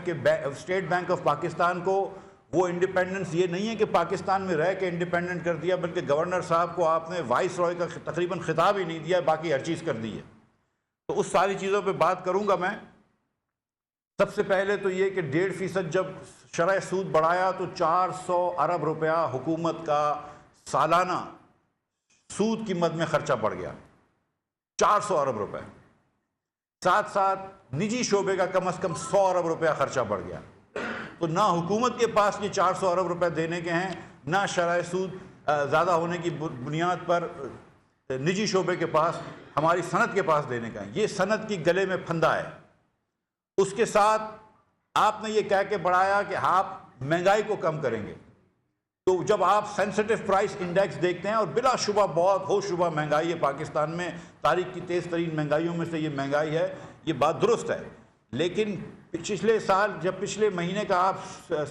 کے state bank of Pakistan کو وہ انڈیپینڈنس یہ نہیں ہے کہ پاکستان میں رہ کے انڈیپینڈنٹ کر دیا، بلکہ گورنر صاحب کو آپ نے وائس رائے کا تقریباً خطاب ہی نہیں دیا، باقی ہر چیز کر دی ہے۔ تو اس ساری چیزوں پہ بات کروں گا میں۔ سب سے پہلے تو یہ کہ 1.5% جب شرح سود بڑھایا تو 400 ارب روپیہ حکومت کا سالانہ سود کی مد میں خرچہ بڑھ گیا، 400 ارب روپے۔ ساتھ ساتھ نجی شعبے کا کم از کم 100 ارب روپیہ خرچہ بڑھ گیا۔ تو نہ حکومت کے پاس یہ 400 ارب روپے دینے کے ہیں، نہ شرح سود زیادہ ہونے کی بنیاد پر نجی شعبے کے پاس، ہماری صنعت کے پاس دینے کا ہے۔ یہ صنعت کی گلے میں پھندا ہے۔ اس کے ساتھ آپ نے یہ کہہ کے بڑھایا کہ آپ مہنگائی کو کم کریں گے۔ تو جب آپ سینسٹیو پرائس انڈیکس دیکھتے ہیں، اور بلا شبہ بہت ہو شبہ مہنگائی ہے پاکستان میں، تاریخ کی تیز ترین مہنگائیوں میں سے یہ مہنگائی ہے، یہ بات درست ہے، لیکن پچھلے سال جب پچھلے مہینے کا آپ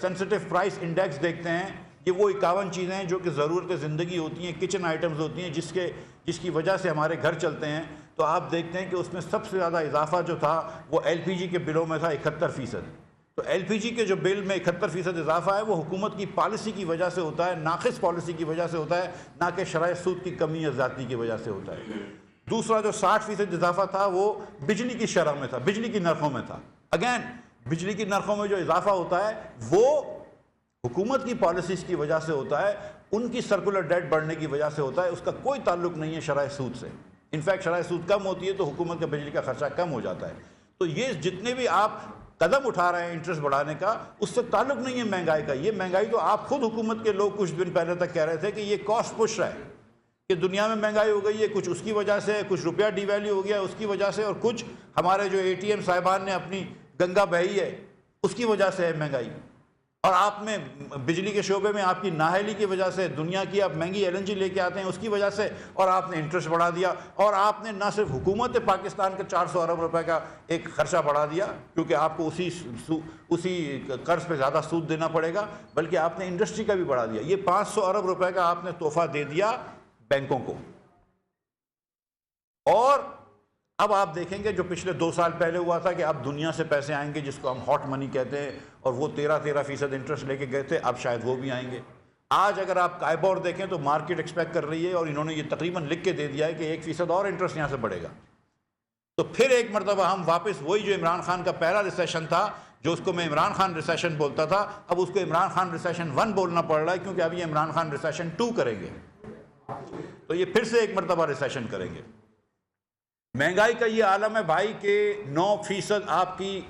سینسٹیو پرائس انڈیکس دیکھتے ہیں، یہ وہ 51 چیزیں ہیں جو کہ ضرورت زندگی ہوتی ہیں، کچن آئٹمز ہوتی ہیں، جس کی وجہ سے ہمارے گھر چلتے ہیں، تو آپ دیکھتے ہیں کہ اس میں سب سے زیادہ اضافہ جو تھا وہ ایل پی جی کے بلوں میں تھا 71%۔ تو ایل پی جی کے جو بل میں 71% اضافہ ہے، وہ حکومت کی پالیسی کی وجہ سے ہوتا ہے، ناقص پالیسی کی وجہ سے ہوتا ہے، نہ کہ شرح سود کی کمی یا زیادتی کی وجہ سے ہوتا ہے۔ دوسرا جو 60% اضافہ تھا وہ بجلی کی شرح میں تھا، بجلی کی نرخوں میں تھا۔ اگین بجلی کی نرخوں میں جو اضافہ ہوتا ہے وہ حکومت کی پالیسیز کی وجہ سے ہوتا ہے، ان کی سرکولر ڈیٹ بڑھنے کی وجہ سے ہوتا ہے، اس کا کوئی تعلق نہیں ہے شرح سود سے۔ انفیکٹ شرح سود کم ہوتی ہے تو حکومت کا بجلی کا خرچہ کم ہو جاتا ہے۔ تو یہ جتنے بھی آپ قدم اٹھا رہے ہیں انٹرسٹ بڑھانے کا، اس سے تعلق نہیں ہے مہنگائی کا۔ یہ مہنگائی تو آپ خود حکومت کے لوگ کچھ دن پہلے تک کہہ رہے تھے کہ یہ کاسٹ پش ہے، کہ دنیا میں مہنگائی ہو گئی ہے، کچھ اس کی وجہ سے، کچھ روپیہ ڈی ویلیو ہو گیا اس کی وجہ سے، اور کچھ ہمارے جو اے ٹی ایم صاحبان نے اپنی گنگا بہی ہے اس کی وجہ سے ہے مہنگائی۔ اور آپ میں بجلی کے شعبے میں آپ کی نااہلی کی وجہ سے، دنیا کی آپ مہنگی ایل این جی لے کے آتے ہیں اس کی وجہ سے، اور آپ نے انٹرسٹ بڑھا دیا، اور آپ نے نہ صرف حکومت پاکستان کا 400 ارب روپے کا ایک خرچہ بڑھا دیا کیونکہ آپ کو اسی قرض پہ زیادہ سود دینا پڑے گا، بلکہ آپ نے انڈسٹری کا بھی بڑھا دیا۔ یہ 500 ارب روپے کا آپ نے تحفہ دے دیا بینکوں کو۔ اور اب آپ دیکھیں گے جو پچھلے 2 سال پہلے ہوا تھا کہ اب دنیا سے پیسے آئیں گے، جس کو ہم ہاٹ منی کہتے ہیں، اور وہ 13% انٹرسٹ لے کے گئے تھے، اب شاید وہ بھی آئیں گے۔ آج اگر آپ کائبور دیکھیں تو مارکیٹ ایکسپیکٹ کر رہی ہے، اور انہوں نے یہ تقریباً لکھ کے دے دیا ہے کہ 1% اور انٹرسٹ یہاں سے بڑھے گا۔ تو پھر ایک مرتبہ ہم واپس وہی جو عمران خان کا پہلا ریسیشن تھا، جو اس کو میں عمران خان ریسیشن بولتا تھا، اب اس کو عمران خان ریسیشن 1 بولنا پڑ رہا ہے، کیونکہ اب یہ عمران خان ریسیشن 2 کریں گے، تو یہ پھر سے ایک مرتبہ ریسیشن کریں گے۔ مہنگائی کا یہ عالم ہے بھائی کہ 9% آپ کی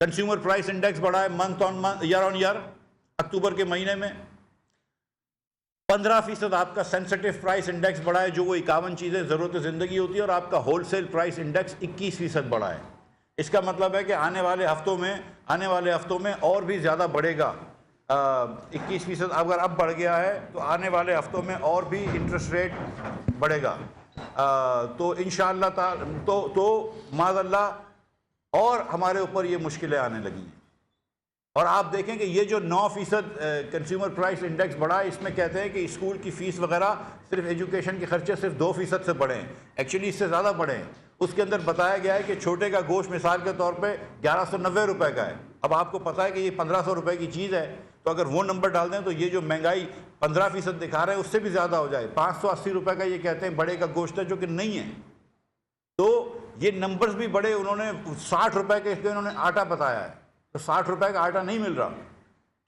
کنزیومر پرائس انڈیکس بڑھا ہے month on month, year on year, اکتوبر کے مہینے میں 15% آپ کا سینسٹیو پرائس انڈیکس بڑھا ہے، جو وہ 51 چیزیں ضرورت زندگی ہوتی ہے، اور آپ کا ہول سیل پرائس انڈیکس 21% بڑھا ہے۔ اس کا مطلب ہے کہ آنے والے ہفتوں میں اور بھی زیادہ بڑھے گا۔ 21% اگر اب بڑھ گیا ہے تو آنے والے ہفتوں میں اور بھی انٹرسٹ ریٹ بڑھے گا، تو انشاءاللہ تعالی تو معاذ اللہ اور ہمارے اوپر یہ مشکلیں آنے لگی ہیں۔ اور آپ دیکھیں کہ یہ جو 9% کنزیومر پرائس انڈیکس بڑھا ہے، اس میں کہتے ہیں کہ اسکول کی فیس وغیرہ صرف ایجوکیشن کے خرچے صرف 2% سے بڑھے ہیں، ایکچولی اس سے زیادہ بڑھے ہیں۔ اس کے اندر بتایا گیا ہے کہ چھوٹے کا گوشت مثال کے طور پہ 1190 روپے کا ہے، اب آپ کو پتا ہے کہ یہ 1500 روپے کی چیز ہے، تو اگر وہ نمبر ڈال دیں تو یہ جو مہنگائی 15% دکھا رہے ہیں اس سے بھی زیادہ ہو جائے۔ 580 روپے کا یہ کہتے ہیں بڑے کا گوشت ہے، جو کہ نہیں ہے۔ تو یہ نمبرز بھی بڑے، انہوں نے 60 روپے کے انہوں نے آٹا بتایا ہے، تو 60 روپے کا آٹا نہیں مل رہا،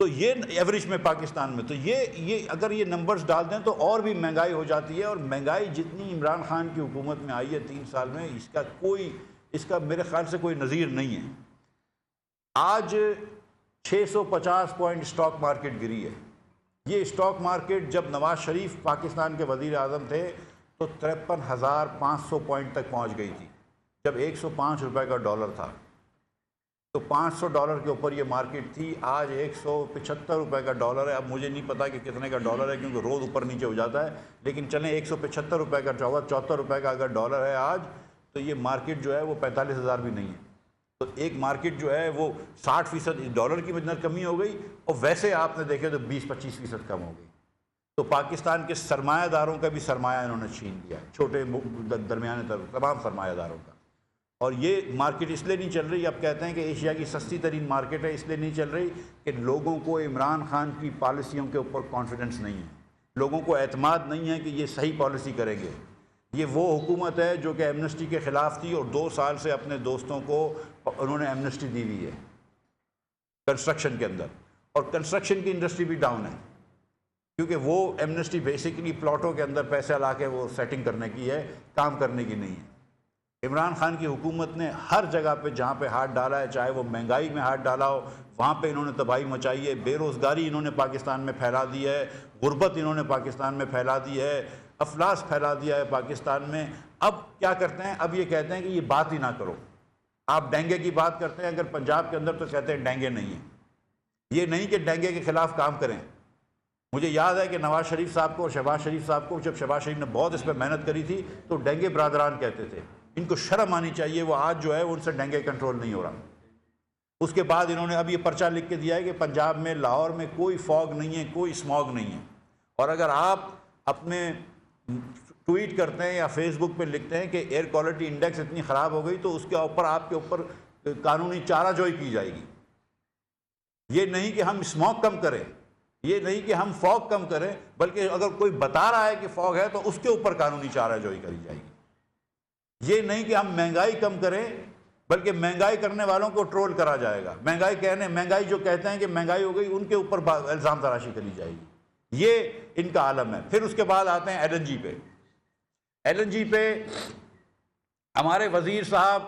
تو یہ ایوریج میں پاکستان میں، تو یہ اگر یہ نمبرز ڈال دیں تو اور بھی مہنگائی ہو جاتی ہے۔ اور مہنگائی جتنی عمران خان کی حکومت میں آئی ہے 3 سال میں، اس کا میرے خیال سے کوئی نظیر نہیں ہے۔ آج 650 پوائنٹ اسٹاک مارکیٹ گری ہے۔ یہ اسٹاک مارکیٹ جب نواز شریف پاکستان کے وزیر اعظم تھے تو 53,500 پوائنٹ تک پہنچ گئی تھی، جب 105 روپے کا ڈالر تھا، تو $500 کے اوپر یہ مارکیٹ تھی۔ آج 175 روپے کا ڈالر ہے۔ اب مجھے نہیں پتا کہ کتنے کا ڈالر ہے، کیونکہ روز اوپر نیچے ہو جاتا ہے، لیکن چلیں 175 روپے کا 74 روپے کا اگر ڈالر ہے آج، تو یہ مارکیٹ جو ہے وہ 45,000 بھی نہیں ہے۔ تو ایک مارکیٹ جو ہے وہ 60% ڈالر کی وجہ سے کمی ہو گئی، اور ویسے آپ نے دیکھے تو 20-25% کم ہو گئی۔ تو پاکستان کے سرمایہ داروں کا بھی سرمایہ انہوں نے چھین لیا، چھوٹے درمیانے تمام سرمایہ داروں کا۔ اور یہ مارکیٹ اس لیے نہیں چل رہی، اب کہتے ہیں کہ ایشیا کی سستی ترین مارکیٹ ہے، اس لیے نہیں چل رہی کہ لوگوں کو عمران خان کی پالیسیوں کے اوپر کانفیڈنس نہیں ہے، لوگوں کو اعتماد نہیں ہے کہ یہ صحیح پالیسی کریں گے۔ یہ وہ حکومت ہے جو کہ ایمنسٹی کے خلاف تھی اور 2 سال سے اپنے دوستوں کو انہوں نے ایمنسٹی دی ہوئی ہے کنسٹرکشن کے اندر، اور کنسٹرکشن کی انڈسٹری بھی ڈاؤن ہے، کیونکہ وہ ایمنسٹی بیسیکلی پلاٹوں کے اندر پیسے لا کے وہ سیٹنگ کرنے کی ہے، کام کرنے کی نہیں ہے۔ عمران خان کی حکومت نے ہر جگہ پہ جہاں پہ ہاتھ ڈالا ہے، چاہے وہ مہنگائی میں ہاتھ ڈالا ہو، وہاں پہ انہوں نے تباہی مچائی ہے، بے روزگاری انہوں نے پاکستان میں پھیلا دی ہے، غربت انہوں نے پاکستان میں پھیلا دی ہے، افلاس پھیلا دیا ہے پاکستان میں۔ اب کیا کرتے ہیں؟ اب یہ کہتے ہیں کہ یہ بات ہی نہ کرو۔ آپ ڈینگے کی بات کرتے ہیں اگر پنجاب کے اندر، تو کہتے ہیں ڈینگے نہیں ہے۔ یہ نہیں کہ ڈینگے کے خلاف کام کریں۔ مجھے یاد ہے کہ نواز شریف صاحب کو اور شہباز شریف صاحب کو، جب شہباز شریف نے بہت اس پہ محنت کری تھی تو ڈینگے برادران کہتے تھے، ان کو شرم آنی چاہیے، وہ آج جو ہے ان سے ڈینگے کنٹرول نہیں ہو رہا۔ اس کے بعد انہوں نے اب یہ پرچہ لکھ کے دیا ہے کہ پنجاب میں، لاہور میں کوئی فوگ نہیں ہے، کوئی اسموگ نہیں ہے، اور اگر آپ اپنے ٹویٹ کرتے ہیں یا فیس بک پہ لکھتے ہیں کہ ایئر کوالٹی انڈیکس اتنی خراب ہو گئی تو اس کے اوپر آپ کے اوپر قانونی چارہ جوئی کی جائے گی۔ یہ نہیں کہ ہم اسموگ کم کریں، یہ نہیں کہ ہم فوگ کم کریں، بلکہ اگر کوئی بتا رہا ہے کہ فوگ ہے تو اس کے اوپر قانونی چارہ جوئی کری جائے گی۔ یہ نہیں کہ ہم مہنگائی کم کریں، بلکہ مہنگائی کرنے والوں کو ٹرول کرا جائے گا۔ مہنگائی جو کہتے ہیں کہ مہنگائی ہو گئی، ان کے اوپر الزام تراشی کری جائے گی۔ یہ ان کا عالم ہے۔ پھر اس کے بعد آتے ہیں ایل این جی پہ۔ ایل این جی پہ ہمارے وزیر صاحب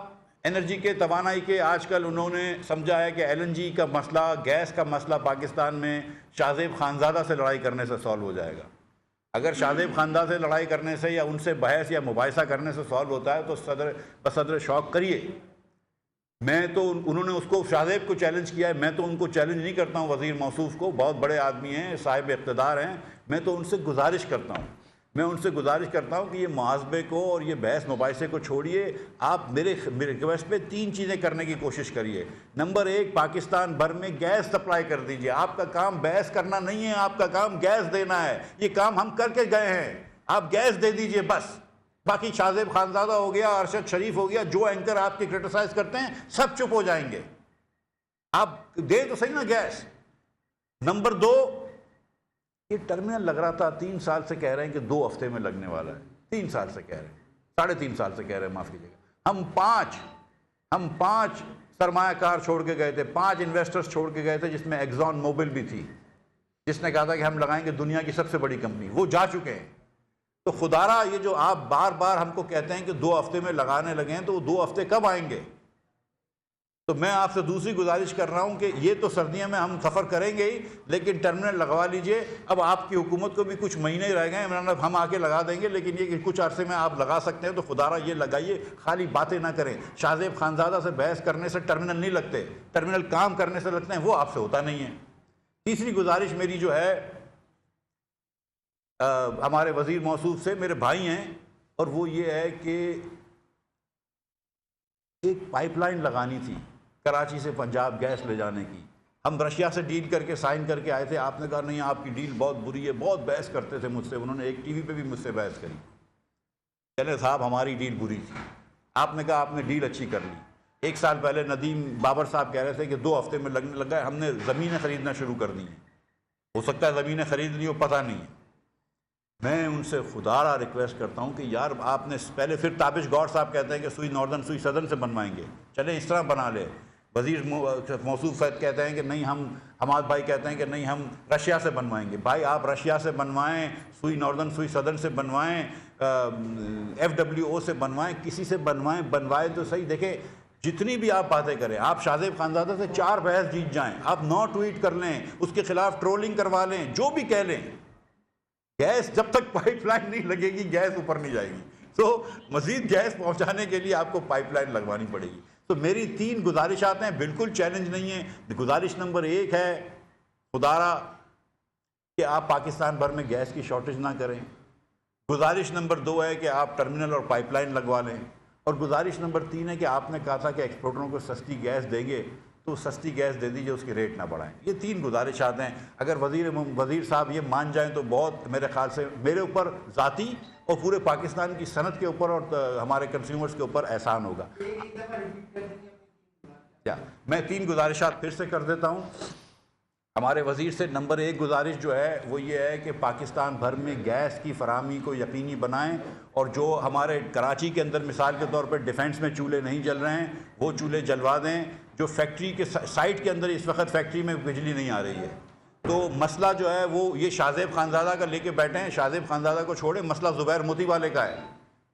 انرجی کے، توانائی کے، آج کل انہوں نے سمجھا ہے کہ ایل این جی کا مسئلہ، گیس کا مسئلہ پاکستان میں شاہ زیب خانزادہ سے لڑائی کرنے سے سالو ہو جائے گا۔ اگر شاہ زیب خانزادہ سے لڑائی کرنے سے یا ان سے بحث یا مباحثہ کرنے سے سالو ہوتا ہے تو بصدر شوق کریے۔ میں تو انہوں نے اس کو، شاہ زیب کو چیلنج کیا ہے، میں تو ان کو چیلنج نہیں کرتا ہوں، وزیر موصوف کو، بہت بڑے آدمی ہیں، صاحب اقتدار ہیں، میں تو ان سے گزارش کرتا ہوں کہ یہ محاسبے کو اور یہ بحث مباحثے کو چھوڑیے، آپ میرے ریکویسٹ پہ 3 چیزیں کرنے کی کوشش کریے۔ نمبر 1، پاکستان بھر میں گیس سپلائی کر دیجئے۔ آپ کا کام بحث کرنا نہیں ہے، آپ کا کام گیس دینا ہے۔ یہ کام ہم کر کے گئے ہیں، آپ گیس دے دیجئے بس۔ باقی شاہ زیب خانزادہ ہو گیا، ارشد شریف ہو گیا، جو اینکر آپ کی کرٹیسائز کرتے ہیں سب چپ ہو جائیں گے۔ آپ دے تو صحیح نا گیس۔ نمبر 2، یہ ٹرمینل لگ رہا تھا، 3 سال سے کہہ رہے ہیں کہ 2 ہفتے میں لگنے والا ہے، 3 سال سے کہہ رہے ہیں، 3.5 سال سے کہہ رہے ہیں، معاف کیجیے گا۔ ہم 5 سرمایہ کار چھوڑ کے گئے تھے، 5 انویسٹرز چھوڑ کے گئے تھے، جس میں ایگزون موبل بھی تھی، جس نے کہا تھا کہ ہم لگائیں گے دنیا کی سب سے بڑی کمپنی، وہ جا چکے ہیں۔ تو خدارا یہ جو آپ بار بار ہم کو کہتے ہیں کہ 2 ہفتے میں لگانے لگے ہیں، تو وہ 2 ہفتے کب آئیں گے؟ تو میں آپ سے دوسری گزارش کر رہا ہوں کہ یہ تو سردیوں میں ہم سفر کریں گے ہی، لیکن ٹرمینل لگوا لیجئے۔ اب آپ کی حکومت کو بھی کچھ مہینے رہ گئے ہیں، ہم آ کے لگا دیں گے، لیکن یہ کہ کچھ عرصے میں آپ لگا سکتے ہیں تو خدارا یہ لگائیے، خالی باتیں نہ کریں۔ شاہ زیب خانزادہ سے بحث کرنے سے ٹرمینل نہیں لگتے، ٹرمینل کام کرنے سے لگتے ہیں، وہ آپ سے ہوتا نہیں ہے۔ تیسری گزارش میری جو ہے ہمارے وزیر موصوف سے، میرے بھائی ہیں، اور وہ یہ ہے کہ ایک پائپ لائن لگانی تھی کراچی سے پنجاب گیس لے جانے کی۔ ہم رشیا سے ڈیل کر کے سائن کر کے آئے تھے، آپ نے کہا نہیں آپ کی ڈیل بہت بری ہے، بہت بحث کرتے تھے مجھ سے، انہوں نے ایک ٹی وی پہ بھی مجھ سے بحث کری، چلے صاحب ہماری ڈیل بری تھی، آپ نے کہا آپ نے ڈیل اچھی کر لی۔ 1 سال پہلے ندیم بابر صاحب کہہ رہے تھے کہ 2 ہفتے میں لگنے لگا ہے، ہم نے زمینیں خریدنا شروع کر دی ہیں، ہو سکتا ہے زمینیں خرید لی ہو، پتہ نہیں ہے۔ میں ان سے خدارا ریکویسٹ کرتا ہوں کہ یار آپ نے پہلے، پھر تابش گور صاحب کہتے ہیں کہ سوئی ناردرن سوئی سدرن سے بنوائیں گے، چلیں اس طرح بنا لے۔ وزیر موصوف فیض کہتے ہیں کہ نہیں، ہم حماد بھائی کہتے ہیں کہ نہیں ہم رشیا سے بنوائیں گے۔ بھائی آپ رشیا سے بنوائیں، سوئی ناردرن سوئی سدرن سے بنوائیں، FWO سے بنوائیں، کسی سے بنوائیں تو صحیح۔ دیکھیں جتنی بھی آپ باتیں کریں، آپ شاہ زیب خانزادہ سے 4 بحث جیت جائیں، آپ 9 ٹویٹ کر لیں، اس کے خلاف ٹرولنگ کروا لیں، جو بھی کہہ لیں، گیس جب تک پائپ لائن نہیں لگے گی گیس اوپر نہیں جائے گی۔ تو مزید گیس پہنچانے کے لیے آپ کو پائپ لائن لگوانی پڑے گی۔ تو میری 3 گزارشات ہیں، بالکل چیلنج نہیں ہے۔ گزارش نمبر 1 ہے خدارا کہ آپ پاکستان بھر میں گیس کی شارٹیج نہ کریں۔ گزارش نمبر 2 ہے کہ آپ ٹرمینل اور پائپ لائن لگوا لیں۔ اور گزارش نمبر 3 ہے کہ آپ نے کہا تھا کہ ایکسپورٹروں کو سستی گیس دیں گے، تو سستی گیس دے دیجیے، اس کے ریٹ نہ بڑھائیں۔ یہ 3 گزارشات ہیں۔ اگر وزیر صاحب یہ مان جائیں تو بہت، میرے خیال سے میرے اوپر ذاتی اور پورے پاکستان کی صنعت کے اوپر اور ہمارے کنزیومرز کے اوپر احسان ہوگا. میں 3 گزارشات پھر سے کر دیتا ہوں. ہمارے وزیر سے نمبر 1 گزارش جو ہے وہ یہ ہے کہ پاکستان بھر میں گیس کی فراہمی کو یقینی بنائیں, اور جو ہمارے کراچی کے اندر مثال کے طور پر ڈیفنس میں چولہے نہیں جل رہے ہیں وہ چولہے جلوا دیں. جو فیکٹری کے سائٹ کے اندر اس وقت فیکٹری میں بجلی نہیں آ رہی ہے, تو مسئلہ جو ہے وہ یہ شاہ زیب خانزادہ کا لے کے بیٹھے ہیں. شاہ زیب خانزادہ کو چھوڑیں, مسئلہ زبیر موتی والے کا ہے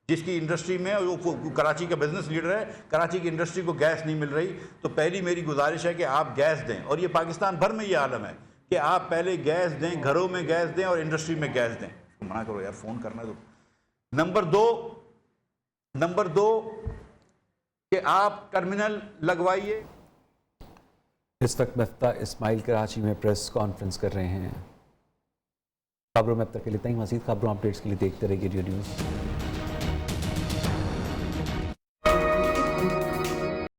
جس کی انڈسٹری میں وہ کراچی کا بزنس لیڈر ہے. کراچی کی انڈسٹری کو گیس نہیں مل رہی. تو پہلی میری گزارش ہے کہ آپ گیس دیں, اور یہ پاکستان بھر میں یہ عالم ہے کہ آپ پہلے گیس دیں, گھروں میں گیس دیں اور انڈسٹری میں گیس دیں. منع کرو یار, فون کرنا ہے تو. نمبر دو کہ آپ ٹرمینل لگوائیے. اس وقت مفتاح اسماعیل کراچی میں پریس کانفرنس کر رہے ہیں. خبروں میں اب تک کے لیے اتنا ہی. مزید خبروں اپڈیٹس کے لیے دیکھتے رہیے ریڈیو نیوز.